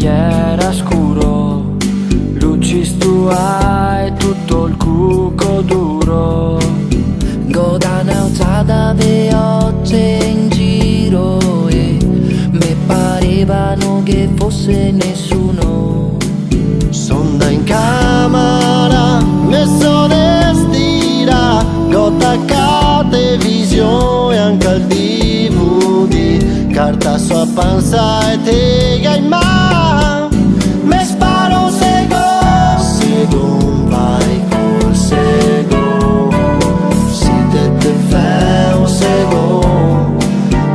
y era scuro, luci tua e tutto il cuco duro. Godana alzata piogge in giro e mi parevano che fosse nessuno. Sonda in camera, messo stira, gotta televisione anche al DVD, carta sua panza e tega in mano. Me sparo segon vai col segon, si te fai un segon,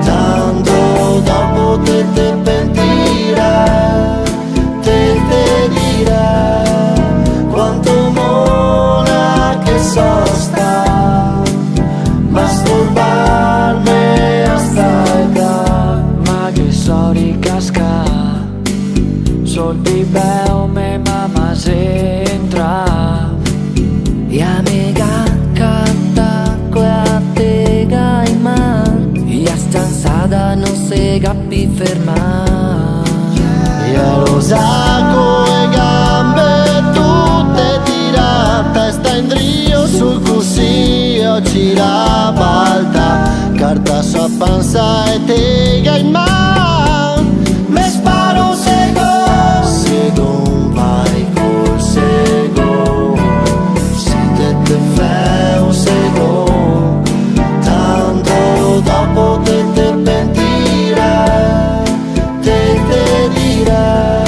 tanto dopo te pentirà, te dirà quanto mona che sosta, masturbarmi hasta età. Ma che so ricasca, soldi bel me mamma se entra. E a mega canta quella tega in man, e a stanzata non si capi fermare. E lo sacco e gambe tutte tirate, testa in drio sul cuscino gira balta, carta sua panza e tega in mano. Me sparo segon vai col segon, si te fai un segon, tanto dopo te pentirà, te dirà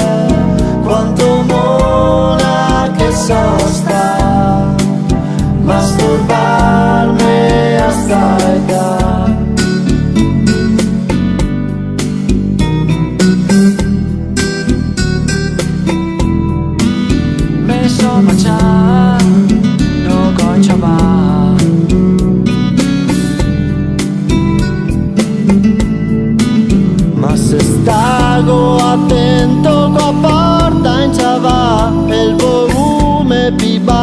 quanto mona che sosta, masturbarmi hasta età. Me so mangià, no concia va. Ma se stago attento qua porta in ciava, il volume più basso